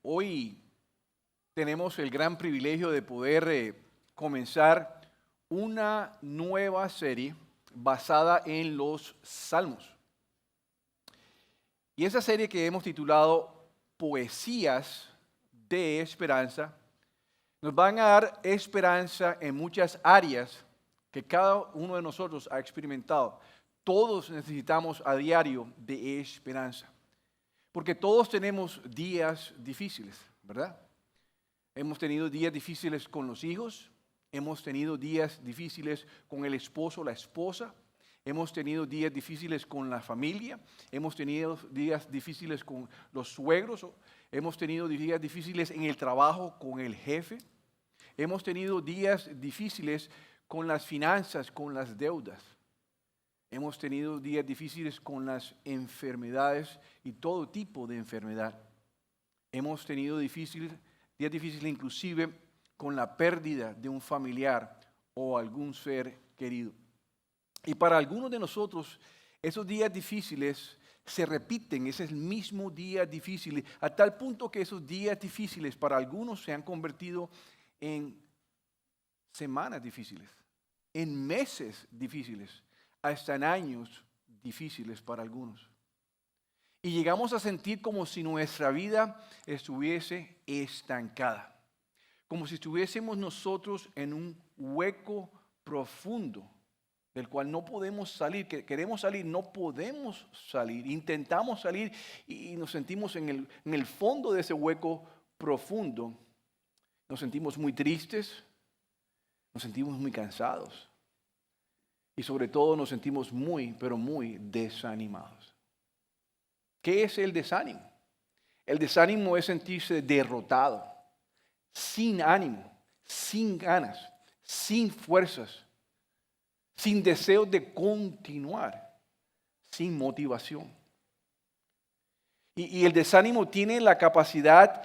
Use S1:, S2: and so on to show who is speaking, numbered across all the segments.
S1: Hoy tenemos el gran privilegio de poder comenzar una nueva serie basada en los Salmos. Y esa serie que hemos titulado Poesías de Esperanza, nos van a dar esperanza en muchas áreas que cada uno de nosotros ha experimentado. Todos necesitamos a diario de esperanza, porque todos tenemos días difíciles, ¿verdad? Hemos tenido días difíciles con los hijos, hemos tenido días difíciles con el esposo o la esposa, hemos tenido días difíciles con la familia, hemos tenido días difíciles con los suegros, hemos tenido días difíciles en el trabajo con el jefe, hemos tenido días difíciles con las finanzas, con las deudas. Hemos tenido días difíciles con las enfermedades y todo tipo de enfermedad. Hemos tenido días difíciles inclusive con la pérdida de un familiar o algún ser querido. Y para algunos de nosotros, esos días difíciles se repiten, es el mismo día difícil, a tal punto que esos días difíciles para algunos se han convertido en semanas difíciles, en meses difíciles, hasta en años difíciles para algunos. Y llegamos a sentir como si nuestra vida estuviese estancada, como si estuviésemos nosotros en un hueco profundo del cual no podemos salir, que queremos salir, no podemos salir, intentamos salir y nos sentimos en el fondo de ese hueco profundo. Nos sentimos muy tristes, nos sentimos muy cansados. Y sobre todo nos sentimos muy, pero muy desanimados. ¿Qué es el desánimo? El desánimo es sentirse derrotado, sin ánimo, sin ganas, sin fuerzas, sin deseo de continuar, sin motivación. Y el desánimo tiene la capacidad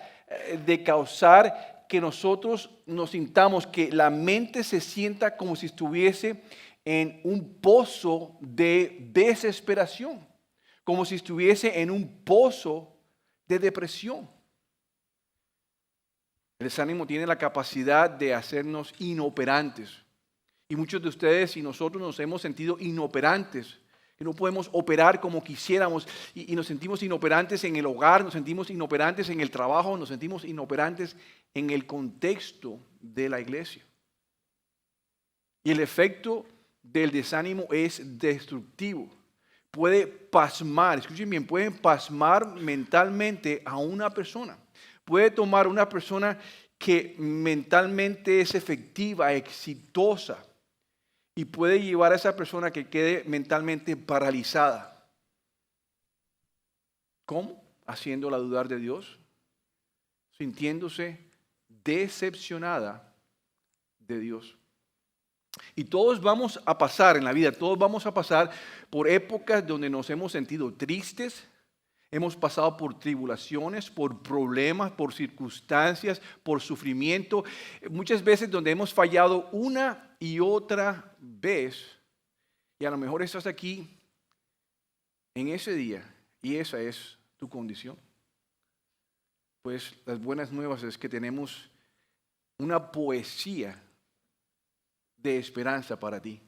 S1: de causar que nosotros nos sintamos, que la mente se sienta como si estuviese en un pozo de desesperación, como si estuviese en un pozo de depresión. El desánimo tiene la capacidad de hacernos inoperantes. Y muchos de ustedes y nosotros nos hemos sentido inoperantes, que no podemos operar como quisiéramos y nos sentimos inoperantes en el hogar, nos sentimos inoperantes en el trabajo, nos sentimos inoperantes en el contexto de la iglesia. Y el efecto del desánimo es destructivo. Puede pasmar, escuchen bien, puede pasmar mentalmente a una persona. Puede tomar una persona que mentalmente es efectiva, exitosa, y puede llevar a esa persona que quede mentalmente paralizada. ¿Cómo? Haciéndola dudar de Dios, sintiéndose decepcionada de Dios. Y todos vamos a pasar en la vida, todos vamos a pasar por épocas donde nos hemos sentido tristes, hemos pasado por tribulaciones, por problemas, por circunstancias, por sufrimiento, muchas veces donde hemos fallado una y otra vez. Y a lo mejor estás aquí en ese día y esa es tu condición. Pues las buenas nuevas es que tenemos una poesía de esperanza para ti.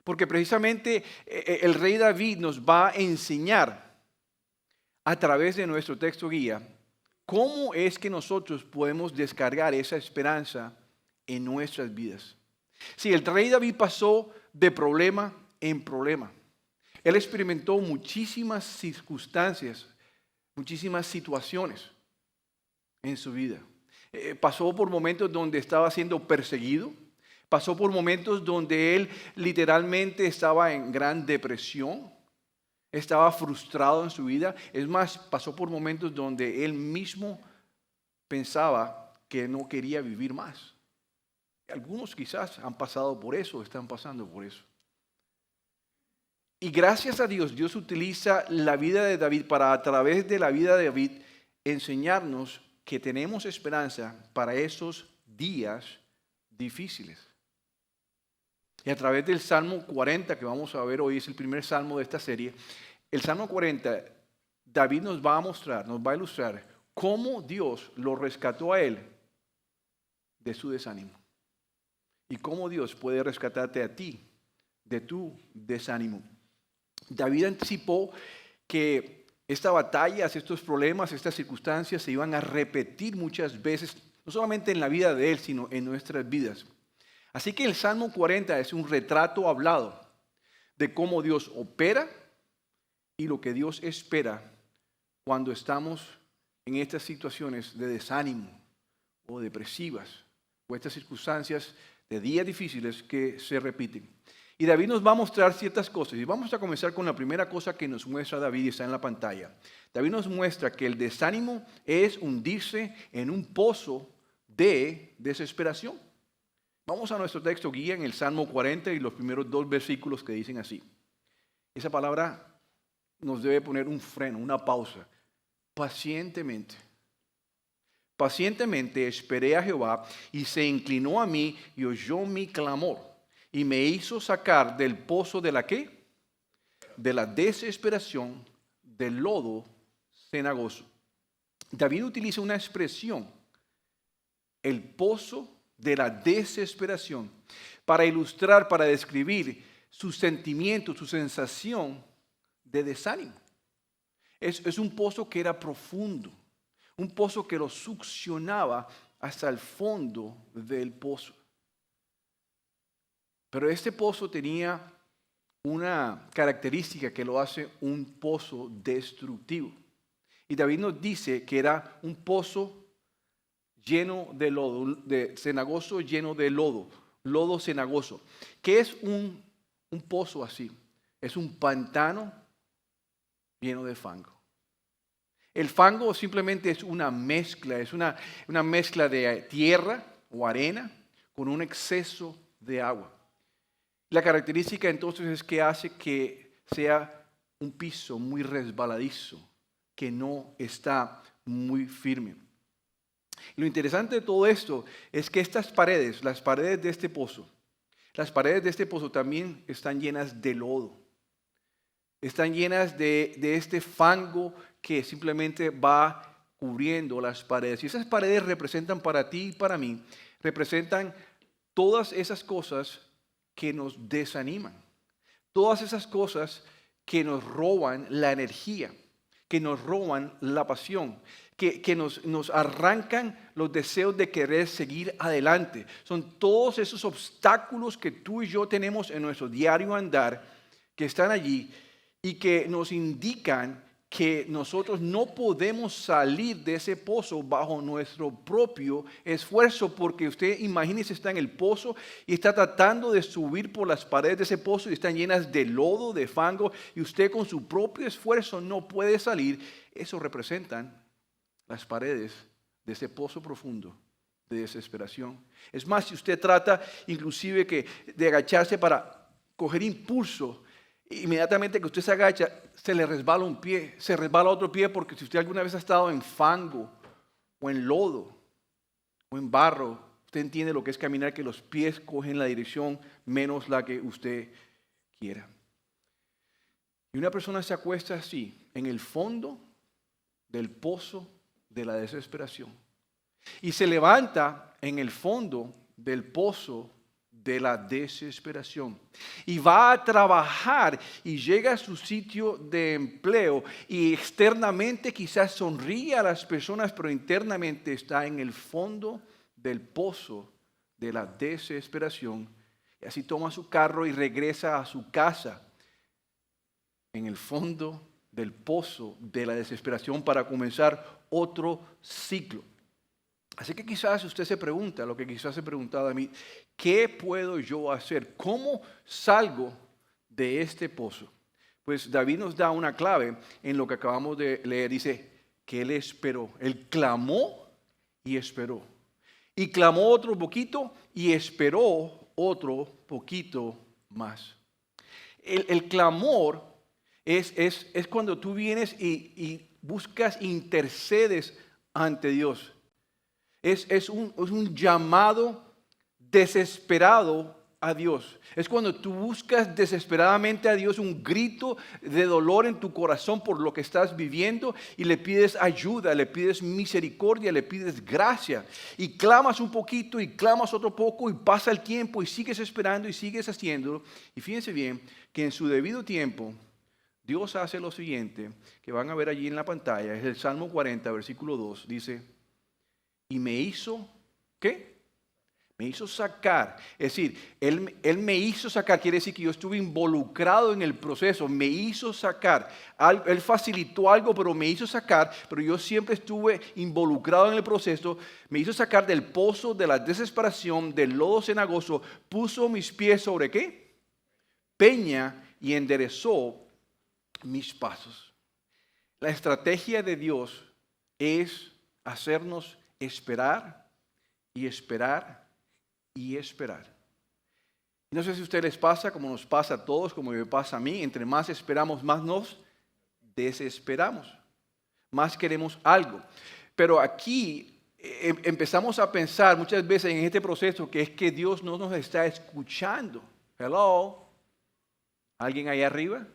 S1: Porque precisamente el rey David nos va a enseñar a través de nuestro texto guía cómo es que nosotros podemos descargar esa esperanza en nuestras vidas. Sí, el rey David pasó de problema en problema. Él experimentó muchísimas circunstancias, muchísimas situaciones en su vida. Pasó por momentos donde estaba siendo perseguido. Pasó por momentos donde él literalmente estaba en gran depresión, estaba frustrado en su vida. Es más, pasó por momentos donde él mismo pensaba que no quería vivir más. Algunos quizás han pasado por eso, están pasando por eso. Y gracias a Dios, Dios utiliza la vida de David para, a través de la vida de David, enseñarnos que tenemos esperanza para esos días difíciles. Y a través del Salmo 40, que vamos a ver hoy, es el primer salmo de esta serie, el Salmo 40, David nos va a mostrar, nos va a ilustrar cómo Dios lo rescató a él de su desánimo. Y cómo Dios puede rescatarte a ti de tu desánimo. David anticipó que estas batallas, estos problemas, estas circunstancias se iban a repetir muchas veces, no solamente en la vida de él, sino en nuestras vidas. Así que el Salmo 40 es un retrato hablado de cómo Dios opera y lo que Dios espera cuando estamos en estas situaciones de desánimo o depresivas o estas circunstancias de días difíciles que se repiten. Y David nos va a mostrar ciertas cosas. Y vamos a comenzar con la primera cosa que nos muestra David y está en la pantalla. David nos muestra que el desánimo es hundirse en un pozo de desesperación. Vamos a nuestro texto guía en el Salmo 40 y los primeros 2 versículos que dicen así. Esa palabra nos debe poner un freno, una pausa. Pacientemente esperé a Jehová y se inclinó a mí y oyó mi clamor y me hizo sacar del pozo de la ¿qué? De la desesperación, del lodo cenagoso. David utiliza una expresión, el pozo de la desesperación, para ilustrar, para describir su sentimiento, su sensación de desánimo. Es un pozo que era profundo, un pozo que lo succionaba hasta el fondo del pozo. Pero este pozo tenía una característica que lo hace un pozo destructivo. Y David nos dice que era un pozo lleno de lodo, de cenagoso lleno de lodo, lodo cenagoso. ¿Qué es un pozo así? Es un pantano lleno de fango. El fango simplemente es una mezcla, es una mezcla de tierra o arena con un exceso de agua. La característica entonces es que hace que sea un piso muy resbaladizo, que no está muy firme. Lo interesante de todo esto es que estas paredes, las paredes de este pozo también están llenas de lodo. Están llenas de este fango que simplemente va cubriendo las paredes. Y esas paredes representan para ti y para mí, representan todas esas cosas que nos desaniman. Todas esas cosas que nos roban la energía, que nos roban la pasión, que nos arrancan los deseos de querer seguir adelante. Son todos esos obstáculos que tú y yo tenemos en nuestro diario andar que están allí y que nos indican que nosotros no podemos salir de ese pozo bajo nuestro propio esfuerzo, porque usted imagínese, está en el pozo y está tratando de subir por las paredes de ese pozo y están llenas de lodo, de fango, y usted con su propio esfuerzo no puede salir. Eso representan las paredes de ese pozo profundo de desesperación. Es más, si usted trata inclusive de agacharse para coger impulso, inmediatamente que usted se agacha, se le resbala un pie, se resbala otro pie, porque si usted alguna vez ha estado en fango o en lodo o en barro, usted entiende lo que es caminar, que los pies cogen la dirección menos la que usted quiera. Y una persona se acuesta así, en el fondo del pozo de la desesperación, y se levanta en el fondo del pozo de la desesperación y va a trabajar y llega a su sitio de empleo y externamente quizás sonríe a las personas, pero internamente está en el fondo del pozo de la desesperación. Y así toma su carro y regresa a su casa en el fondo del pozo de la desesperación para comenzar otro ciclo. Así que quizás usted se pregunta, lo que quizás se preguntaba a mí, ¿qué puedo yo hacer? ¿Cómo salgo de este pozo? Pues David nos da una clave en lo que acabamos de leer. Dice que él esperó, él clamó y esperó. Y clamó otro poquito y esperó otro poquito más. El clamor es cuando tú vienes y buscas, intercedes ante Dios. Es un llamado desesperado a Dios. Es cuando tú buscas desesperadamente a Dios, un grito de dolor en tu corazón por lo que estás viviendo y le pides ayuda, le pides misericordia, le pides gracia y clamas un poquito y clamas otro poco y pasa el tiempo y sigues esperando y sigues haciéndolo. Y fíjense bien que en su debido tiempo Dios hace lo siguiente, que van a ver allí en la pantalla, es el Salmo 40, versículo 2, dice, y me hizo, ¿qué? Me hizo sacar, es decir, él me hizo sacar, quiere decir que yo estuve involucrado en el proceso, me hizo sacar, Él facilitó algo, pero me hizo sacar, pero yo siempre estuve involucrado en el proceso, me hizo sacar del pozo de la desesperación, del lodo cenagoso, puso mis pies sobre ¿qué? Peña y enderezó mis pasos. La estrategia de Dios es hacernos esperar y esperar y esperar. No sé si a ustedes les pasa, como nos pasa a todos, como me pasa a mí, entre más esperamos, más nos desesperamos, más queremos algo. Pero aquí empezamos a pensar muchas veces en este proceso que es que Dios no nos está escuchando. Hello, ¿alguien ahí arriba?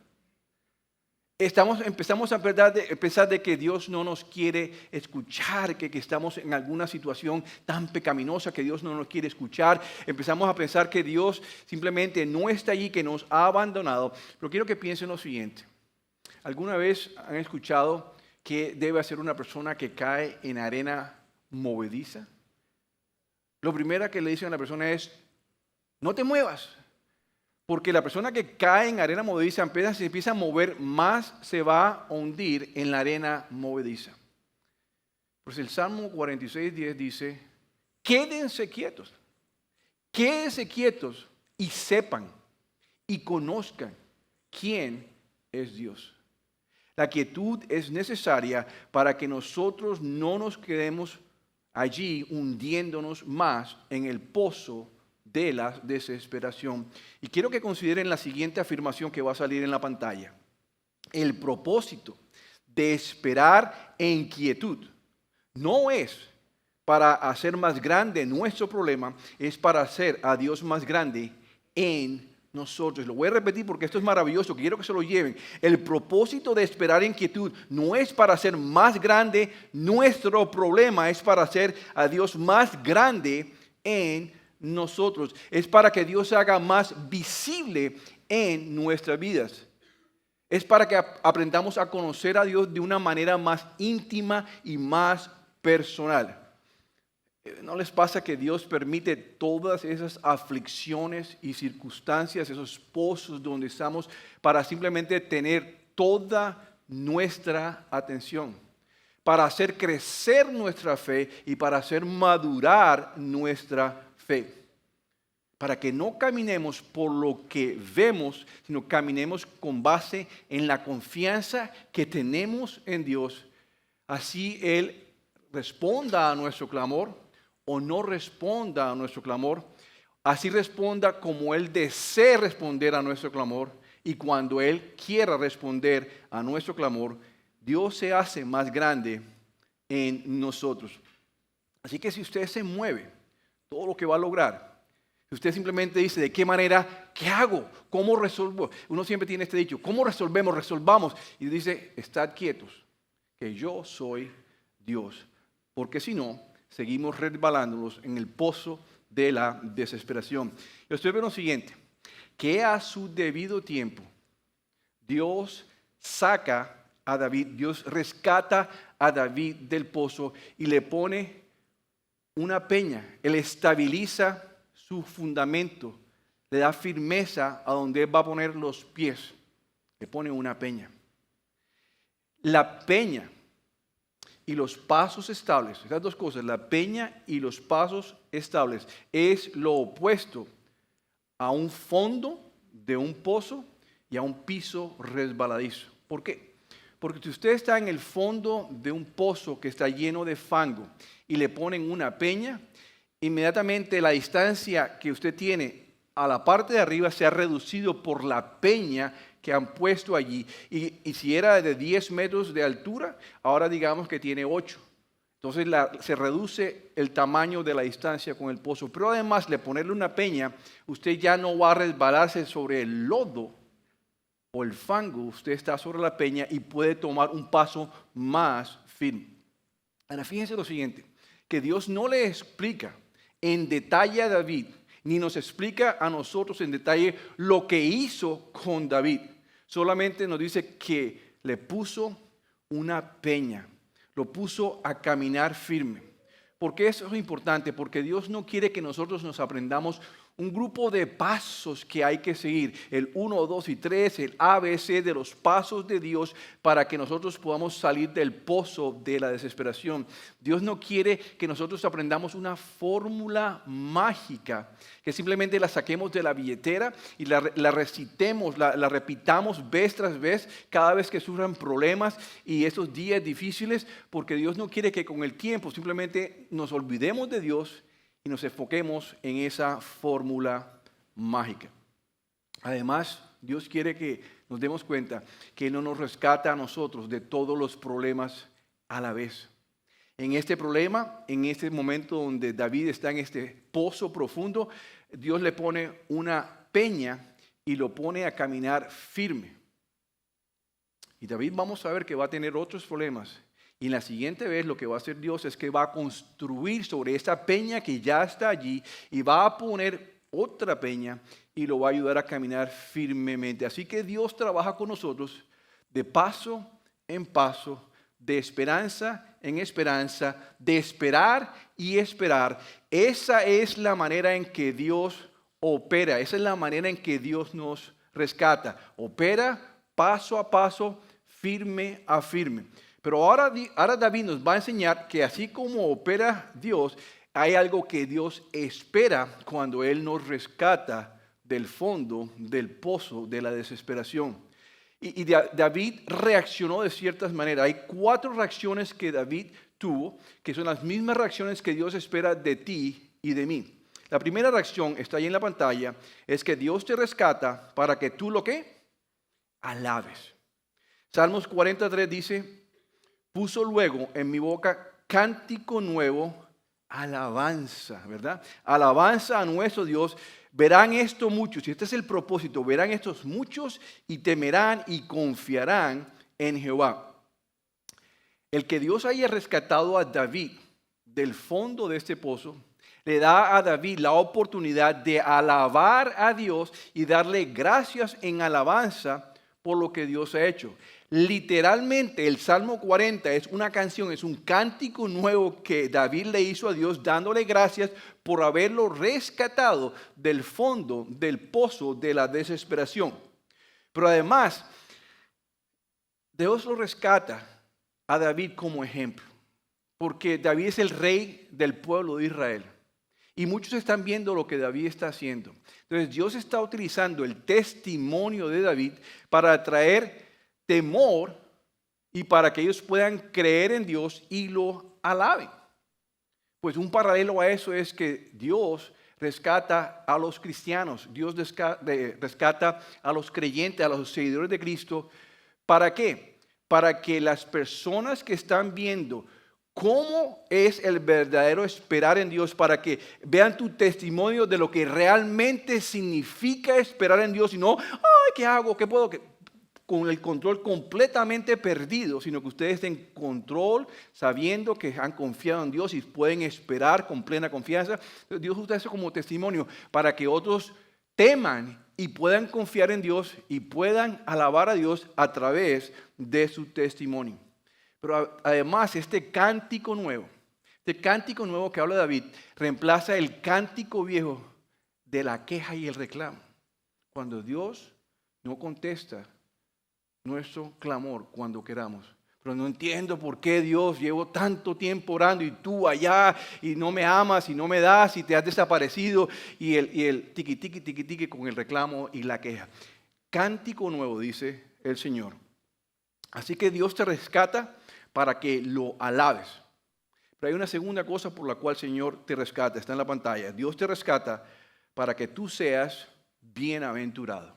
S1: Empezamos a pensar de que Dios no nos quiere escuchar, que estamos en alguna situación tan pecaminosa que Dios no nos quiere escuchar. Empezamos a pensar que Dios simplemente no está allí, que nos ha abandonado. Pero quiero que piensen lo siguiente. ¿Alguna vez han escuchado qué debe hacer una persona que cae en arena movediza? Lo primero que le dicen a la persona es, no te muevas. Porque la persona que cae en arena movediza se empieza a mover, más se va a hundir en la arena movediza. Pues el Salmo 46:10 dice, quédense quietos y sepan y conozcan quién es Dios. La quietud es necesaria para que nosotros no nos quedemos allí hundiéndonos más en el pozo de la desesperación. Y quiero que consideren la siguiente afirmación que va a salir en la pantalla. El propósito de esperar en quietud no es para hacer más grande nuestro problema, es para hacer a Dios más grande en nosotros. Lo voy a repetir porque esto es maravilloso, quiero que se lo lleven. El propósito de esperar en quietud no es para hacer más grande nuestro problema, es para hacer a Dios más grande en nosotros. Es para que Dios se haga más visible en nuestras vidas. Es para que aprendamos a conocer a Dios de una manera más íntima y más personal. ¿No les pasa que Dios permite todas esas aflicciones y circunstancias, esos pozos donde estamos, para simplemente tener toda nuestra atención, para hacer crecer nuestra fe y para hacer madurar nuestra fe? Para que no caminemos por lo que vemos, sino caminemos con base en la confianza que tenemos en Dios. Así Él responda a nuestro clamor o no responda a nuestro clamor. Así responda como Él desee responder a nuestro clamor. Y cuando Él quiera responder a nuestro clamor, Dios se hace más grande en nosotros. Así que si usted se mueve, todo lo que va a lograr, si usted simplemente dice, ¿de qué manera? ¿Qué hago? ¿Cómo resuelvo? Uno siempre tiene este dicho, ¿cómo resolvemos? Resolvamos. Y dice, estad quietos, que yo soy Dios. Porque si no, seguimos resbalándonos en el pozo de la desesperación. Y usted ve lo siguiente, que a su debido tiempo, Dios saca a David, Dios rescata a David del pozo y le pone una peña. Él estabiliza su fundamento, le da firmeza a donde él va a poner los pies. Le pone una peña. La peña y los pasos estables, esas dos cosas, la peña y los pasos estables, es lo opuesto a un fondo de un pozo y a un piso resbaladizo. ¿Por qué? Porque si usted está en el fondo de un pozo que está lleno de fango y le ponen una peña, inmediatamente la distancia que usted tiene a la parte de arriba se ha reducido por la peña que han puesto allí. Y si era de 10 metros de altura, ahora digamos que tiene 8. Entonces se reduce el tamaño de la distancia con el pozo. Pero además de ponerle una peña, usted ya no va a resbalarse sobre el lodo o el fango. Usted está sobre la peña y puede tomar un paso más firme. Ahora fíjense lo siguiente, que Dios no le explica en detalle a David, ni nos explica a nosotros en detalle lo que hizo con David. Solamente nos dice que le puso una peña. Lo puso a caminar firme. ¿Por qué eso es importante? Porque Dios no quiere que nosotros nos aprendamos un grupo de pasos que hay que seguir, el 1, 2 y 3, el ABC de los pasos de Dios para que nosotros podamos salir del pozo de la desesperación. Dios no quiere que nosotros aprendamos una fórmula mágica, que simplemente la saquemos de la billetera y la recitemos, la repitamos vez tras vez, cada vez que surjan problemas y esos días difíciles, porque Dios no quiere que con el tiempo simplemente nos olvidemos de Dios y nos enfoquemos en esa fórmula mágica. Además, Dios quiere que nos demos cuenta que Él no nos rescata a nosotros de todos los problemas a la vez. En este problema, en este momento donde David está en este pozo profundo, Dios le pone una peña y lo pone a caminar firme. Y David vamos a ver que va a tener otros problemas. Y la siguiente vez lo que va a hacer Dios es que va a construir sobre esa peña que ya está allí y va a poner otra peña y lo va a ayudar a caminar firmemente. Así que Dios trabaja con nosotros de paso en paso, de esperanza en esperanza, de esperar y esperar. Esa es la manera en que Dios opera, esa es la manera en que Dios nos rescata. Opera paso a paso, firme a firme. Pero ahora David nos va a enseñar que así como opera Dios, hay algo que Dios espera cuando Él nos rescata del fondo, del pozo, de la desesperación. Y David reaccionó de ciertas maneras. Hay 4 reacciones que David tuvo, que son las mismas reacciones que Dios espera de ti y de mí. La primera reacción, está ahí en la pantalla, es que Dios te rescata para que tú lo que alabes. Salmos 43 dice: puso luego en mi boca cántico nuevo, alabanza, ¿verdad? Alabanza a nuestro Dios. Verán esto muchos, y este es el propósito, verán estos muchos y temerán y confiarán en Jehová. El que Dios haya rescatado a David del fondo de este pozo, le da a David la oportunidad de alabar a Dios y darle gracias en alabanza por lo que Dios ha hecho. Literalmente el Salmo 40 es una canción, es un cántico nuevo que David le hizo a Dios dándole gracias por haberlo rescatado del fondo del pozo de la desesperación. Pero además, Dios lo rescata a David como ejemplo, porque David es el rey del pueblo de Israel. Y muchos están viendo lo que David está haciendo. Entonces Dios está utilizando el testimonio de David para traer temor y para que ellos puedan creer en Dios y lo alaben. Pues un paralelo a eso es que Dios rescata a los cristianos, Dios rescata a los creyentes, a los seguidores de Cristo. ¿Para qué? Para que las personas que están viendo cómo es el verdadero esperar en Dios, para que vean tu testimonio de lo que realmente significa esperar en Dios y no, ay, ¿qué hago? ¿Qué puedo? Con el control completamente perdido, sino que ustedes estén en control, sabiendo que han confiado en Dios y pueden esperar con plena confianza. Dios usa eso como testimonio para que otros teman y puedan confiar en Dios y puedan alabar a Dios a través de su testimonio. Pero además este cántico nuevo que habla David, reemplaza el cántico viejo de la queja y el reclamo. Cuando Dios no contesta nuestro clamor cuando queramos. Pero no entiendo por qué, Dios, llevo tanto tiempo orando y tú allá y no me amas y no me das y te has desaparecido, y el tiqui tiqui tiqui tiqui con el reclamo y la queja. Cántico nuevo, dice el Señor. Así que Dios te rescata para que lo alabes. Pero hay una segunda cosa por la cual el Señor te rescata, está en la pantalla. Dios te rescata para que tú seas bienaventurado.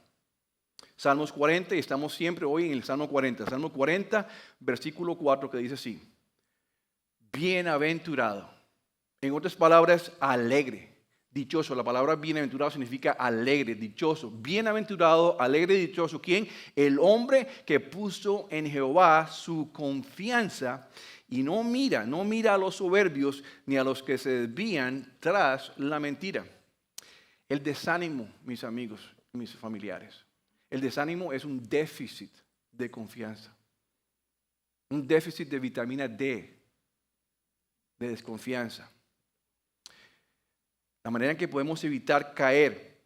S1: Salmos 40, y estamos siempre hoy en el Salmo 40. Salmo 40, versículo 4, que dice así: bienaventurado. En otras palabras, alegre, dichoso. La palabra bienaventurado significa alegre, dichoso. Bienaventurado, alegre, dichoso. ¿Quién? El hombre que puso en Jehová su confianza y no mira a los soberbios ni a los que se desvían tras la mentira. El desánimo, mis amigos, mis familiares. El desánimo es un déficit de confianza. Un déficit de vitamina D, de desconfianza. La manera en que podemos evitar caer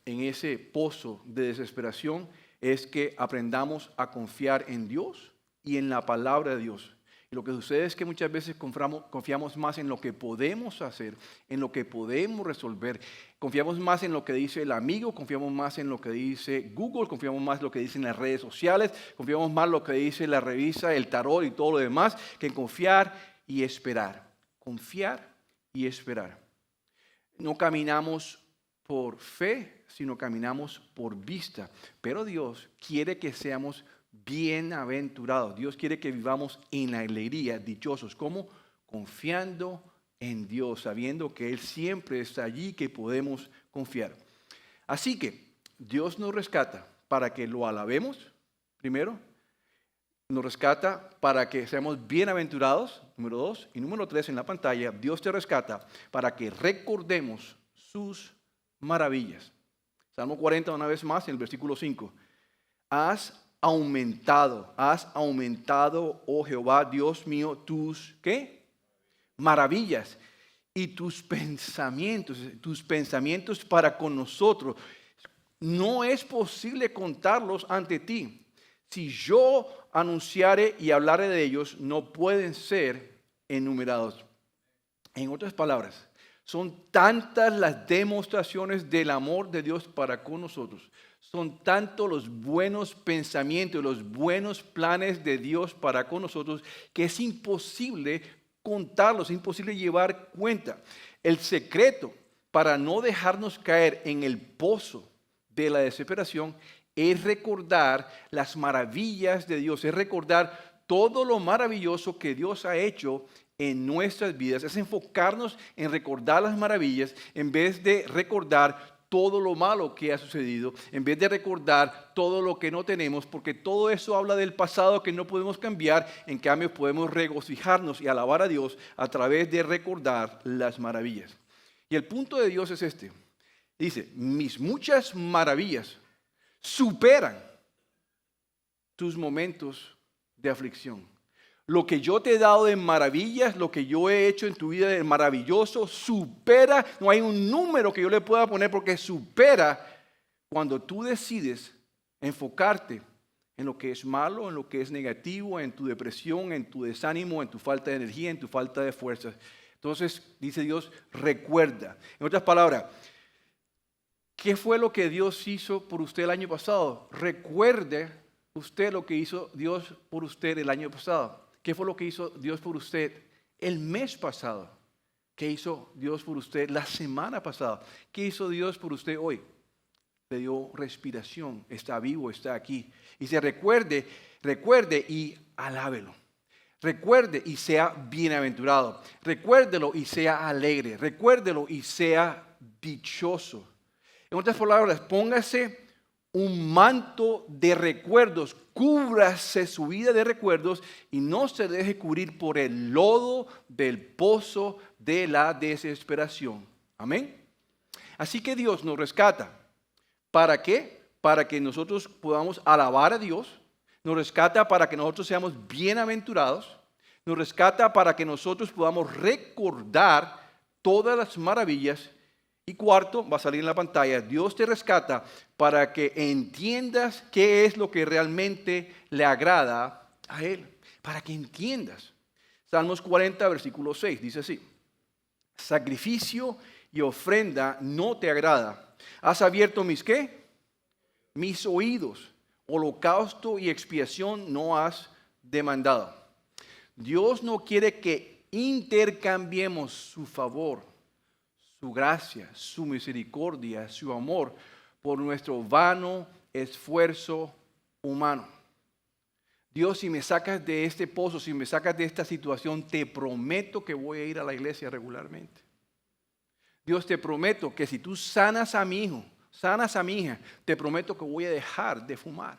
S1: en ese pozo de desesperación es que aprendamos a confiar en Dios y en la palabra de Dios. Y lo que sucede es que muchas veces confiamos más en lo que podemos hacer, en lo que podemos resolver. Confiamos más en lo que dice el amigo, confiamos más en lo que dice Google, confiamos más en lo que dicen las redes sociales, confiamos más en lo que dice la revista, el tarot y todo lo demás, que en confiar y esperar. Confiar y esperar. No caminamos por fe, sino caminamos por vista. Pero Dios quiere que seamos bienaventurados. Dios quiere que vivamos en la alegría, dichosos. ¿Cómo? Confiando en Dios, sabiendo que Él siempre está allí, que podemos confiar. Así que Dios nos rescata para que lo alabemos, primero. Nos rescata para que seamos bienaventurados, número 2. Y número 3 en la pantalla, Dios te rescata para que recordemos sus maravillas. Salmo 40 una vez más en el versículo 5. Has aumentado, oh Jehová, Dios mío, tus, ¿qué? Maravillas y tus pensamientos para con nosotros. No es posible contarlos ante ti. Si yo anunciare y hablare de ellos, no pueden ser enumerados. En otras palabras, son tantas las demostraciones del amor de Dios para con nosotros. Son tantos los buenos pensamientos, los buenos planes de Dios para con nosotros, que es imposible contarlos, es imposible llevar cuenta. El secreto para no dejarnos caer en el pozo de la desesperación es recordar las maravillas de Dios, es recordar todo lo maravilloso que Dios ha hecho en nuestras vidas, es enfocarnos en recordar las maravillas en vez de recordar todo lo malo que ha sucedido, en vez de recordar todo lo que no tenemos, porque todo eso habla del pasado que no podemos cambiar. En cambio podemos regocijarnos y alabar a Dios a través de recordar las maravillas. Y el punto de Dios es este, dice, mis muchas maravillas superan tus momentos de aflicción. Lo que yo te he dado de maravillas, lo que yo he hecho en tu vida de maravilloso, supera, no hay un número que yo le pueda poner porque supera cuando tú decides enfocarte en lo que es malo, en lo que es negativo, en tu depresión, en tu desánimo, en tu falta de energía, en tu falta de fuerzas. Entonces, dice Dios, recuerda. En otras palabras, ¿qué fue lo que Dios hizo por usted el año pasado? Recuerde usted lo que hizo Dios por usted el año pasado. ¿Qué fue lo que hizo Dios por usted el mes pasado? ¿Qué hizo Dios por usted la semana pasada? ¿Qué hizo Dios por usted hoy? Le dio respiración, está vivo, está aquí. Y se recuerde y alábelo. Recuerde y sea bienaventurado. Recuérdelo y sea alegre. Recuérdelo y sea dichoso. En otras palabras, póngase un manto de recuerdos, cúbrase su vida de recuerdos y no se deje cubrir por el lodo del pozo de la desesperación. Amén. Así que Dios nos rescata. ¿Para qué? Para que nosotros podamos alabar a Dios. Nos rescata para que nosotros seamos bienaventurados. Nos rescata para que nosotros podamos recordar todas las maravillas. Y cuarto, va a salir en la pantalla, Dios te rescata para que entiendas qué es lo que realmente le agrada a Él. Para que entiendas. Salmos 40, versículo 6, dice así. Sacrificio y ofrenda no te agrada. ¿Has abierto mis qué? Mis oídos. Holocausto y expiación no has demandado. Dios no quiere que intercambiemos su favor, su gracia, su misericordia, su amor por nuestro vano esfuerzo humano. Dios, si me sacas de este pozo, si me sacas de esta situación, te prometo que voy a ir a la iglesia regularmente. Dios, te prometo que si tú sanas a mi hijo, sanas a mi hija, te prometo que voy a dejar de fumar.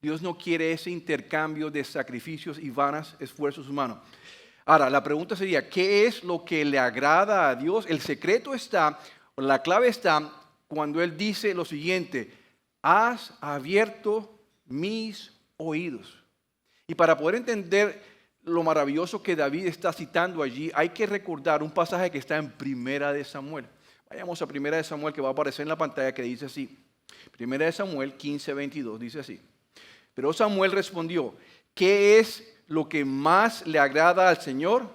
S1: Dios no quiere ese intercambio de sacrificios y vanos esfuerzos humanos. Ahora, la pregunta sería, ¿qué es lo que le agrada a Dios? El secreto está, la clave está cuando Él dice lo siguiente: has abierto mis oídos. Y para poder entender lo maravilloso que David está citando allí, hay que recordar un pasaje que está en Primera de Samuel. Vayamos a Primera de Samuel, que va a aparecer en la pantalla, que dice así. Primera de Samuel 15:22 dice así. Pero Samuel respondió: ¿qué es lo que más le agrada al Señor?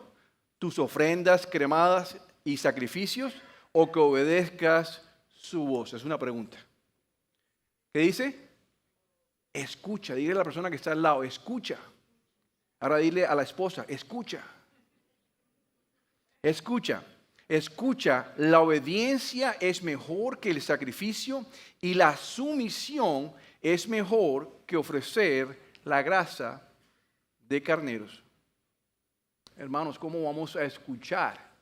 S1: ¿Tus ofrendas cremadas y sacrificios, o que obedezcas su voz? Es una pregunta. ¿Qué dice? Escucha. Dile a la persona que está al lado: escucha. Ahora dile a la esposa: escucha. Escucha. Escucha. La obediencia es mejor que el sacrificio, y la sumisión es mejor que ofrecer la grasa de carneros. Hermanos, ¿cómo vamos a escuchar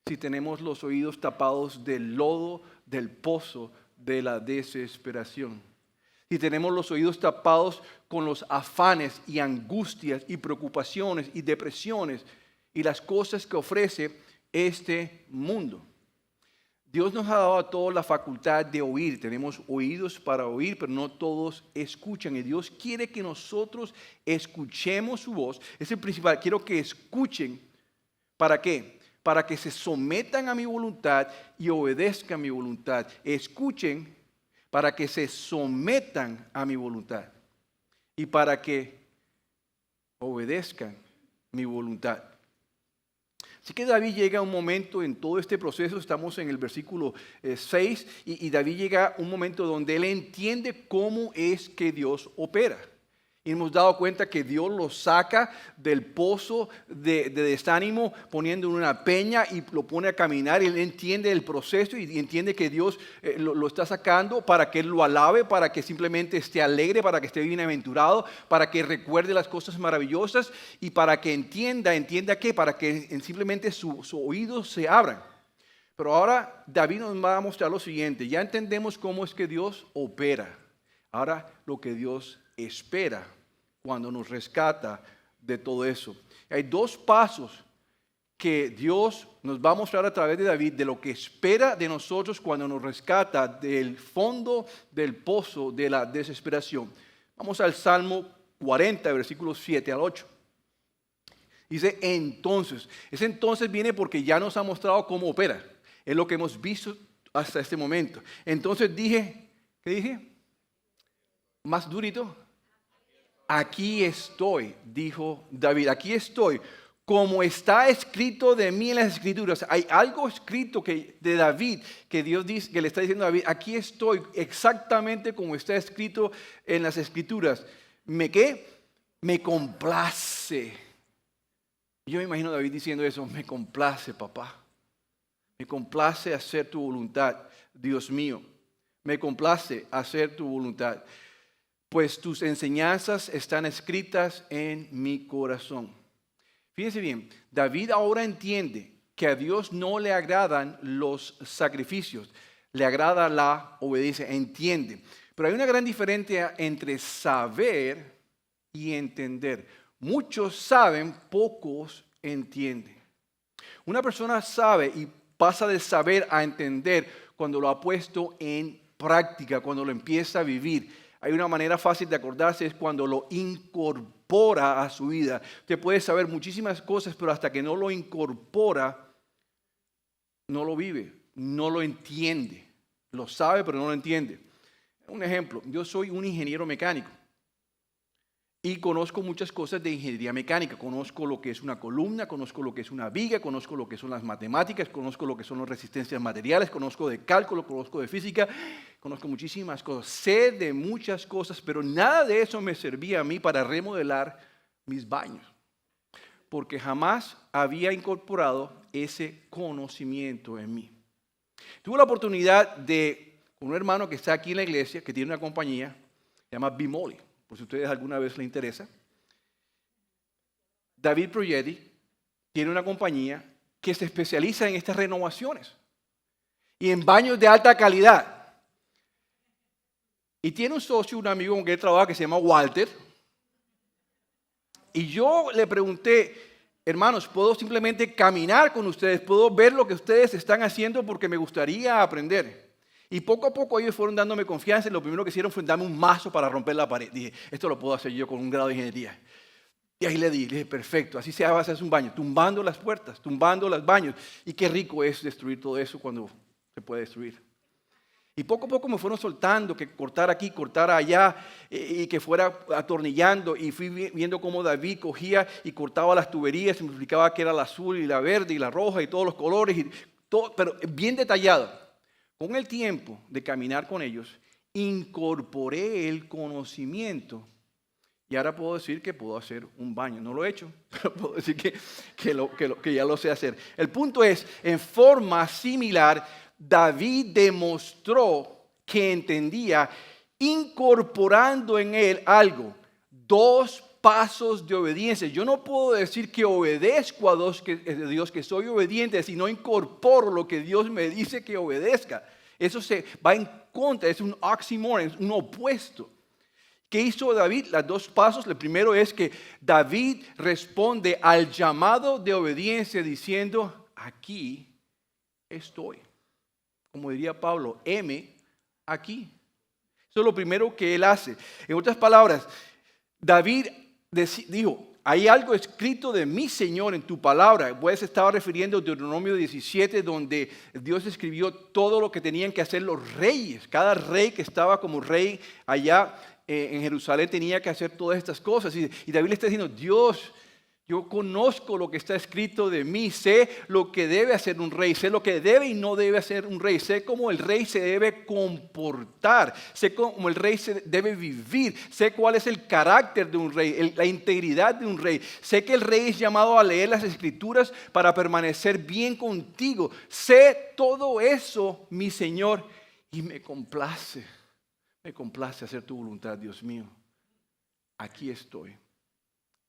S1: si tenemos los oídos tapados del lodo, del pozo de la desesperación? Si tenemos los oídos tapados con los afanes y angustias y preocupaciones y depresiones y las cosas que ofrece este mundo. Dios nos ha dado a todos la facultad de oír. Tenemos oídos para oír, pero no todos escuchan. Y Dios quiere que nosotros escuchemos su voz. Es el principal. Quiero que escuchen. ¿Para qué? Para que se sometan a mi voluntad y obedezcan mi voluntad. Escuchen para que se sometan a mi voluntad y para que obedezcan mi voluntad. Así que David llega a un momento en todo este proceso, estamos en el versículo 6, y David llega a un momento donde él entiende cómo es que Dios opera. Y hemos dado cuenta que Dios lo saca del pozo de desánimo poniendo en una peña y lo pone a caminar. Él entiende el proceso y entiende que Dios lo está sacando para que Él lo alabe, para que simplemente esté alegre, para que esté bienaventurado, para que recuerde las cosas maravillosas y para que entienda que para que simplemente sus oídos se abran. Pero ahora David nos va a mostrar lo siguiente. Ya entendemos cómo es que Dios opera. Ahora lo que Dios espera cuando nos rescata de todo eso. Hay dos pasos que Dios nos va a mostrar a través de David de lo que espera de nosotros cuando nos rescata del fondo del pozo de la desesperación. Vamos al Salmo 40, versículos 7 al 8. Dice entonces. Ese entonces viene porque ya nos ha mostrado cómo opera. Es lo que hemos visto hasta este momento. Entonces dije, ¿qué dije? Más durito. Aquí estoy, dijo David. Aquí estoy, como está escrito de mí en las Escrituras. Hay algo escrito de David que Dios dice, que le está diciendo a David: aquí estoy exactamente como está escrito en las Escrituras. ¿Qué? Me complace. Yo me imagino a David diciendo eso: me complace, papá. Me complace hacer tu voluntad, Dios mío. Me complace hacer tu voluntad. Pues tus enseñanzas están escritas en mi corazón. Fíjense bien, David ahora entiende que a Dios no le agradan los sacrificios, le agrada la obediencia, entiende. Pero hay una gran diferencia entre saber y entender. Muchos saben, pocos entienden. Una persona sabe y pasa de saber a entender cuando lo ha puesto en práctica, cuando lo empieza a vivir. Hay una manera fácil de acordarse, es cuando lo incorpora a su vida. Usted puede saber muchísimas cosas, pero hasta que no lo incorpora, no lo vive, no lo entiende. Lo sabe, pero no lo entiende. Un ejemplo, yo soy un ingeniero mecánico y conozco muchas cosas de ingeniería mecánica. Conozco lo que es una columna, conozco lo que es una viga, conozco lo que son las matemáticas, conozco lo que son las resistencias materiales, conozco de cálculo, conozco de física, conozco muchísimas cosas. Sé de muchas cosas, pero nada de eso me servía a mí para remodelar mis baños, porque jamás había incorporado ese conocimiento en mí. Tuve la oportunidad con un hermano que está aquí en la iglesia, que tiene una compañía, se llama Bimoli. por si a ustedes alguna vez les interesa. David Proyedi tiene una compañía que se especializa en estas renovaciones y en baños de alta calidad. Y tiene un socio, un amigo con quien él trabaja que se llama Walter. Y yo le pregunté, hermanos, ¿puedo simplemente caminar con ustedes? ¿Puedo ver lo que ustedes están haciendo? Porque me gustaría aprender. Y poco a poco ellos fueron dándome confianza y lo primero que hicieron fue darme un mazo para romper la pared. Dije, esto lo puedo hacer yo con un grado de ingeniería. Y ahí le dije, perfecto, así se hace un baño, tumbando las puertas, tumbando los baños. Y qué rico es destruir todo eso cuando se puede destruir. Y poco a poco me fueron soltando, que cortar aquí, cortar allá, y que fuera atornillando. Y fui viendo cómo David cogía y cortaba las tuberías, y me explicaba que era la azul y la verde y la roja y todos los colores, y todo, pero bien detallado. Con el tiempo de caminar con ellos, incorporé el conocimiento. Y ahora puedo decir que puedo hacer un baño. No lo he hecho, pero puedo decir que ya lo sé hacer. El punto es, en forma similar, David demostró que entendía, incorporando en él algo, 2 pasos de obediencia. Yo no puedo decir que obedezco a Dios, que soy obediente, si no incorporo lo que Dios me dice que obedezca. Eso se va en contra, es un oxímoron, es un opuesto. ¿Qué hizo David? Los 2 pasos. El primero es que David responde al llamado de obediencia diciendo, aquí estoy. Como diría Pablo, heme aquí. Eso es lo primero que él hace. En otras palabras, David dijo, hay algo escrito de mi Señor en tu palabra. Pues estaba refiriendo a Deuteronomio 17, donde Dios escribió todo lo que tenían que hacer los reyes. Cada rey que estaba como rey allá en Jerusalén tenía que hacer todas estas cosas. Y David le está diciendo, Dios, yo conozco lo que está escrito de mí, sé lo que debe hacer un rey, sé lo que debe y no debe hacer un rey, sé cómo el rey se debe comportar, sé cómo el rey se debe vivir, sé cuál es el carácter de un rey, la integridad de un rey, sé que el rey es llamado a leer las escrituras para permanecer bien contigo, sé todo eso, mi Señor, y me complace hacer tu voluntad, Dios mío. Aquí estoy,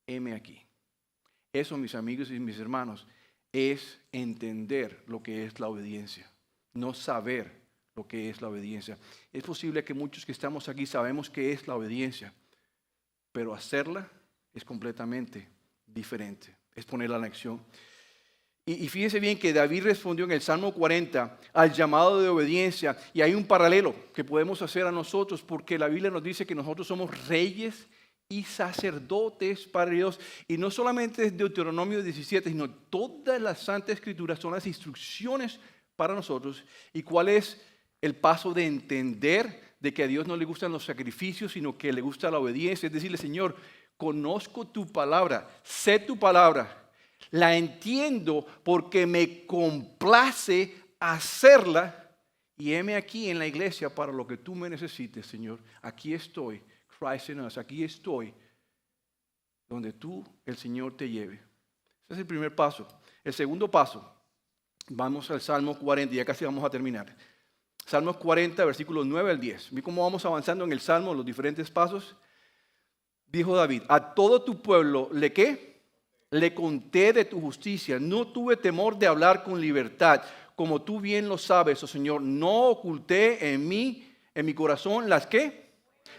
S1: heme aquí. Eso, mis amigos y mis hermanos, es entender lo que es la obediencia, no saber lo que es la obediencia. Es posible que muchos que estamos aquí sabemos qué es la obediencia, pero hacerla es completamente diferente, es ponerla en acción. Y fíjense bien que David respondió en el Salmo 40 al llamado de obediencia, y hay un paralelo que podemos hacer a nosotros, porque la Biblia nos dice que nosotros somos reyes y sacerdotes para Dios. Y no solamente es Deuteronomio 17, sino toda la Santa Escritura son las instrucciones para nosotros. ¿Y cuál es el paso de entender de que a Dios no le gustan los sacrificios, sino que le gusta la obediencia? Es decirle, Señor, conozco tu palabra, sé tu palabra, la entiendo porque me complace hacerla, y heme aquí en la iglesia para lo que tú me necesites, Señor. Aquí estoy. Christ in us, aquí estoy, donde tú, el Señor, te lleve. Ese es el primer paso. El segundo paso, vamos al Salmo 40, ya casi vamos a terminar. Salmos 40, versículos 9 al 10. ¿Ve cómo vamos avanzando en el Salmo, los diferentes pasos? Dijo David, a todo tu pueblo, ¿le qué? Le conté de tu justicia, no tuve temor de hablar con libertad. Como tú bien lo sabes, oh Señor, no oculté en mi corazón las ¿qué?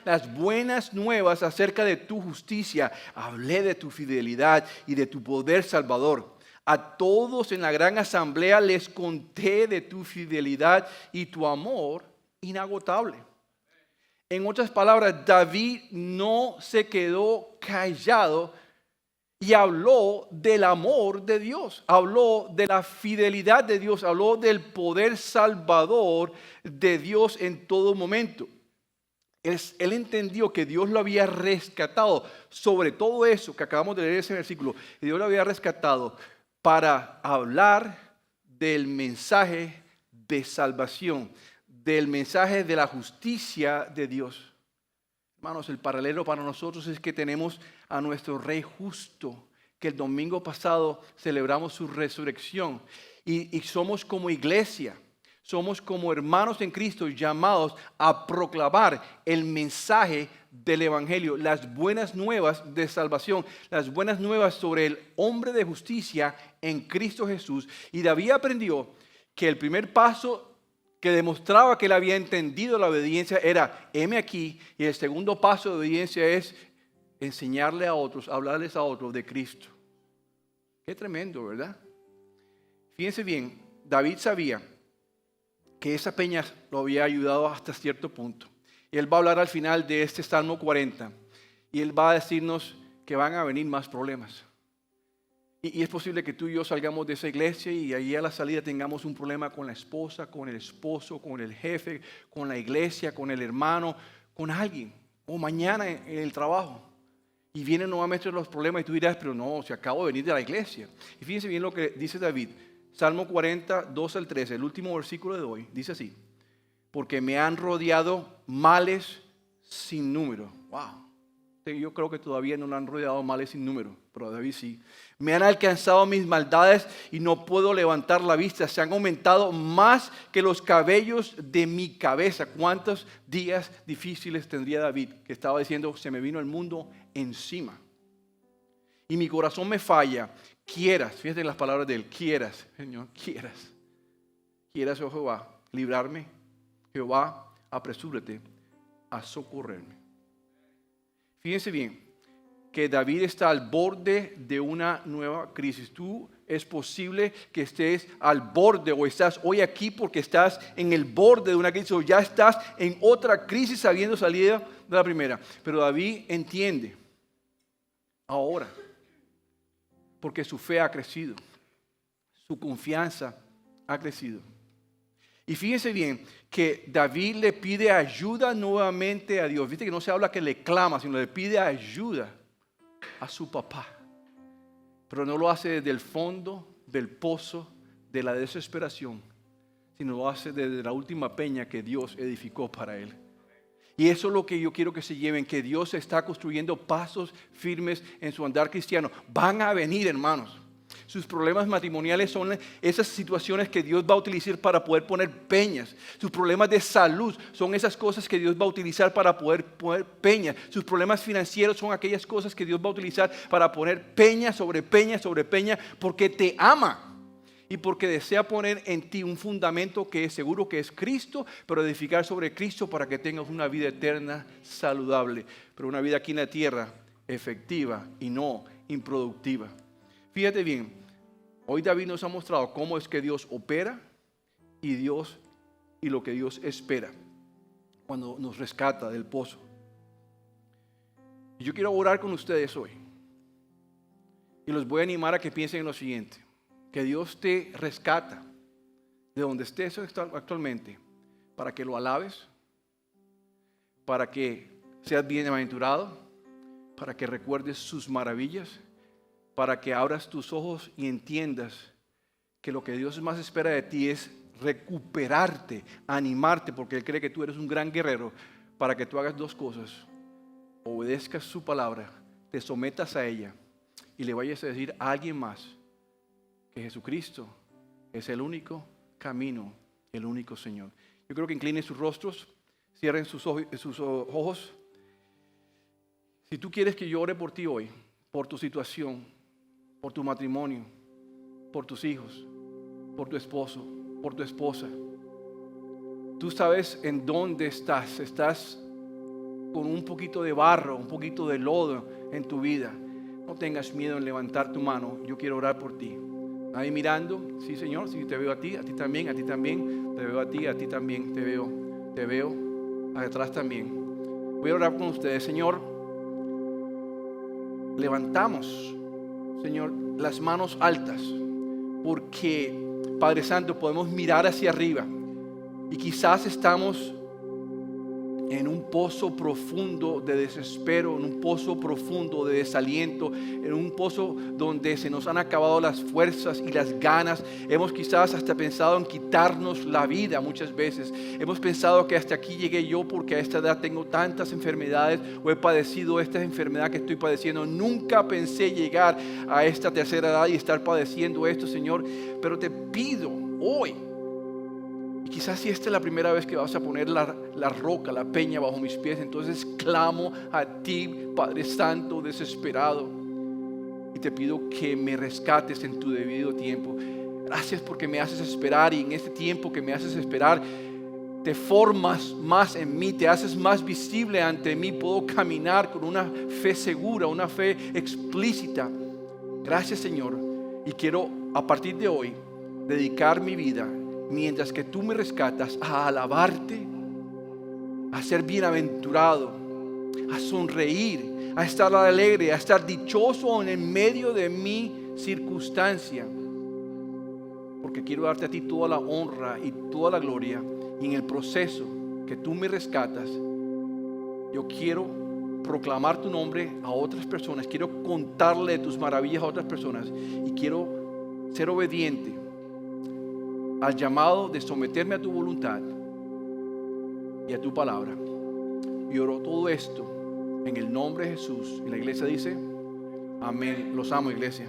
S1: Las buenas nuevas acerca de tu justicia. Hablé de tu fidelidad y de tu poder salvador. A todos en la gran asamblea les conté de tu fidelidad y tu amor inagotable. En otras palabras, David no se quedó callado y habló del amor de Dios, habló de la fidelidad de Dios, habló del poder salvador de Dios en todo momento. Él entendió que Dios lo había rescatado sobre todo eso que acabamos de leer ese versículo. Dios lo había rescatado para hablar del mensaje de salvación, del mensaje de la justicia de Dios. Hermanos, el paralelo para nosotros es que tenemos a nuestro Rey justo, que el domingo pasado celebramos su resurrección. Y somos como iglesia, somos como hermanos en Cristo llamados a proclamar el mensaje del Evangelio, las buenas nuevas de salvación, las buenas nuevas sobre el hombre de justicia en Cristo Jesús. Y David aprendió que el primer paso que demostraba que él había entendido la obediencia era, heme aquí, y el segundo paso de obediencia es enseñarle a otros, hablarles a otros de Cristo. Qué tremendo, ¿verdad? Fíjense bien, David sabía que esa peña lo había ayudado hasta cierto punto. Y él va a hablar al final de este Salmo 40, y él va a decirnos que van a venir más problemas. Y es posible que tú y yo salgamos de esa iglesia y ahí a la salida tengamos un problema con la esposa, con el esposo, con el jefe, con la iglesia, con el hermano, con alguien. O mañana en el trabajo. Y vienen nuevamente los problemas y tú dirás, pero no, si acabo de venir de la iglesia. Y fíjense bien lo que dice David. Salmo 40, 2 al 13, el último versículo de hoy. Dice así. Porque me han rodeado males sin número. Wow. Yo creo que todavía no le han rodeado males sin número, pero David sí. Me han alcanzado mis maldades y no puedo levantar la vista. Se han aumentado más que los cabellos de mi cabeza. ¿Cuántos días difíciles tendría David? Que estaba diciendo, se me vino el mundo encima. Y mi corazón me falla. Quieras, fíjate las palabras de él, quieras, Señor, quieras. Quieras, oh Jehová, librarme. Jehová, apresúrate a socorrerme. Fíjense bien que David está al borde de una nueva crisis. Tú es posible que estés al borde o estás hoy aquí porque estás en el borde de una crisis o ya estás en otra crisis habiendo salido de la primera. Pero David entiende ahora porque su fe ha crecido, su confianza ha crecido. Y fíjense bien que David le pide ayuda nuevamente a Dios. Viste que no se habla que le clama, sino le pide ayuda a su papá. Pero no lo hace desde el fondo del pozo de la desesperación, sino lo hace desde la última peña que Dios edificó para él. Y eso es lo que yo quiero que se lleven, que Dios está construyendo pasos firmes en su andar cristiano. Van a venir, hermanos. Sus problemas matrimoniales son esas situaciones que Dios va a utilizar para poder poner peñas. Sus problemas de salud son esas cosas que Dios va a utilizar para poder poner peñas. Sus problemas financieros son aquellas cosas que Dios va a utilizar para poner peña sobre peña sobre peña, porque te ama y porque desea poner en ti un fundamento que es seguro que es Cristo, pero edificar sobre Cristo para que tengas una vida eterna saludable, pero una vida aquí en la tierra efectiva y no improductiva. Fíjate bien, hoy David nos ha mostrado cómo es que Dios opera y lo que Dios espera cuando nos rescata del pozo. Y yo quiero orar con ustedes hoy y los voy a animar a que piensen en lo siguiente, que Dios te rescata de donde estés actualmente para que lo alabes, para que seas bienaventurado, para que recuerdes sus maravillas, para que abras tus ojos y entiendas que lo que Dios más espera de ti es recuperarte, animarte, porque Él cree que tú eres un gran guerrero, para que tú hagas dos cosas: obedezcas su palabra, te sometas a ella y le vayas a decir a alguien más que Jesucristo es el único camino, el único Señor. Yo creo que inclinen sus rostros, cierren sus ojos. Si tú quieres que yo ore por ti hoy, por tu situación, por tu matrimonio, por tus hijos, por tu esposo, por tu esposa. Tú sabes en dónde estás. Estás con un poquito de barro, un poquito de lodo en tu vida. No tengas miedo en levantar tu mano. Yo quiero orar por ti. Ahí mirando, sí Señor, sí te veo a ti también, te veo a ti también, te veo atrás también. Voy a orar con ustedes, Señor. Levantamos, Señor, las manos altas, porque, Padre Santo, podemos mirar hacia arriba y quizás estamos en un pozo profundo de desespero, en un pozo profundo de desaliento, en un pozo donde se nos han acabado las fuerzas y las ganas. Hemos quizás hasta pensado en quitarnos la vida muchas veces. Hemos pensado que hasta aquí llegué yo porque a esta edad tengo tantas enfermedades o he padecido esta enfermedad que estoy padeciendo. Nunca pensé llegar a esta tercera edad y estar padeciendo esto, Señor. Pero te pido hoy, quizás si esta es la primera vez que vas a poner la roca, la peña bajo mis pies, entonces clamo a ti, Padre Santo, desesperado. Y te pido que me rescates en tu debido tiempo. Gracias porque me haces esperar, y en este tiempo que me haces esperar, te formas más en mí, te haces más visible ante mí. Puedo caminar con una fe segura, una fe explícita. Gracias, Señor. Y quiero a partir de hoy dedicar mi vida, mientras que tú me rescatas, a alabarte, a ser bienaventurado, a sonreír, a estar alegre, a estar dichoso en medio de mi circunstancia. Porque quiero darte a ti toda la honra y toda la gloria. Y en el proceso que tú me rescatas, yo quiero proclamar tu nombre a otras personas. Quiero contarle tus maravillas a otras personas. Y quiero ser obediente al llamado de someterme a tu voluntad y a tu palabra. Y oro todo esto en el nombre de Jesús. Y la iglesia dice, amén. Los amo, iglesia.